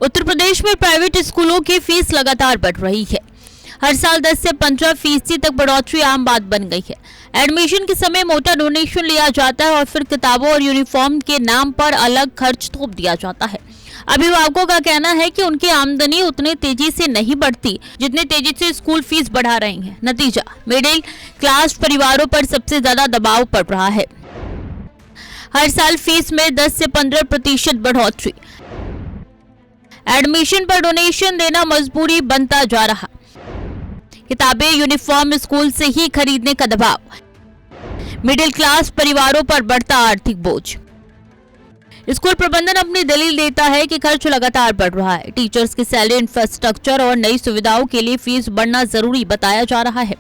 उत्तर प्रदेश में प्राइवेट स्कूलों की फीस लगातार बढ़ रही है। हर साल 10 से 15% तक बढ़ोतरी आम बात बन गई है। एडमिशन के समय मोटा डोनेशन लिया जाता है और फिर किताबों और यूनिफॉर्म के नाम पर अलग खर्च थोप दिया जाता है। अभिभावकों का कहना है कि उनकी आमदनी उतनी तेजी से नहीं बढ़ती जितनी तेजी से स्कूल फीस बढ़ा रही है। नतीजा, मिडिल क्लास परिवारों पर सबसे ज्यादा दबाव पड़ रहा है। हर साल फीस में 10 से 15% बढ़ोतरी, एडमिशन पर डोनेशन देना मजबूरी बनता जा रहा, किताबें यूनिफॉर्म स्कूल से ही खरीदने का दबाव, मिडिल क्लास परिवारों पर बढ़ता आर्थिक बोझ। स्कूल प्रबंधन अपनी दलील देता है कि खर्च लगातार बढ़ रहा है। टीचर्स की सैलरी, इंफ्रास्ट्रक्चर और नई सुविधाओं के लिए फीस बढ़ना जरूरी बताया जा रहा है।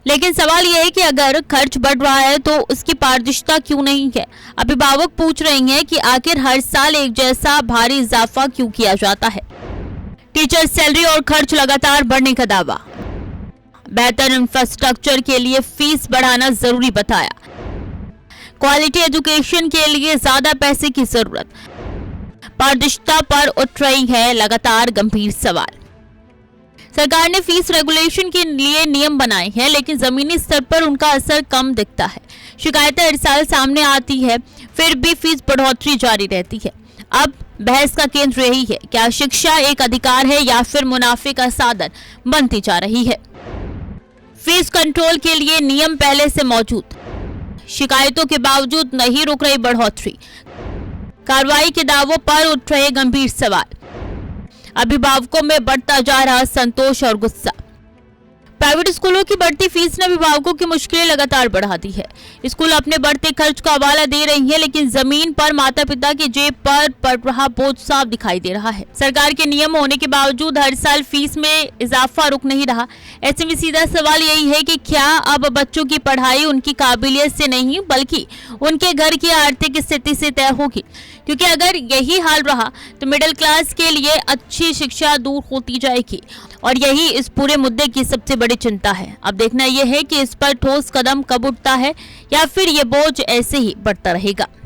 लेकिन सवाल यह है कि अगर खर्च बढ़ रहा है तो उसकी पारदर्शिता क्यों नहीं है। अभिभावक पूछ रहे हैं कि आखिर हर साल एक जैसा भारी इजाफा क्यों किया जाता है। टीचर सैलरी और खर्च लगातार बढ़ने का दावा, बेहतर इंफ्रास्ट्रक्चर के लिए फीस बढ़ाना जरूरी बताया, क्वालिटी एजुकेशन के लिए ज्यादा पैसे की जरूरत, पारदर्शिता पर उठ रही है लगातार गंभीर सवाल। सरकार ने फीस रेगुलेशन के लिए नियम बनाए हैं, लेकिन जमीनी स्तर पर उनका असर कम दिखता है। शिकायतें हर साल सामने आती है, फिर भी फीस बढ़ोतरी जारी रहती है। अब बहस का केंद्र यही है, क्या शिक्षा एक अधिकार है या फिर मुनाफे का साधन बनती जा रही है। फीस कंट्रोल के लिए नियम पहले से मौजूद, शिकायतों के बावजूद नहीं रुक रही बढ़ोतरी, कार्रवाई के दावों पर उठ रहे गंभीर सवाल, अभिभावकों में बढ़ता जा रहा संतोष और गुस्सा। प्राइवेट स्कूलों की बढ़ती फीस ने अभिभावकों की मुश्किलें लगातार बढ़ा दी है। स्कूल अपने बढ़ते खर्च का हवाला दे रही है, लेकिन जमीन पर माता पिता की जेब पर पड़ रहा बोझ साफ दिखाई दे रहा है। सरकार के नियम होने के बावजूद हर साल फीस में इजाफा रुक नहीं रहा। ऐसे में सीधा सवाल यही है कि क्या अब बच्चों की पढ़ाई उनकी काबिलियत से नहीं बल्कि उनके घर की आर्थिक स्थिति से तय होगी। क्योंकि अगर यही हाल रहा तो मिडिल क्लास के लिए अच्छी शिक्षा दूर होती जाएगी और यही इस पूरे मुद्दे की सबसे बड़ी चिंता है। अब देखना यह है कि इस पर ठोस कदम कब उठता है या फिर ये बोझ ऐसे ही बढ़ता रहेगा।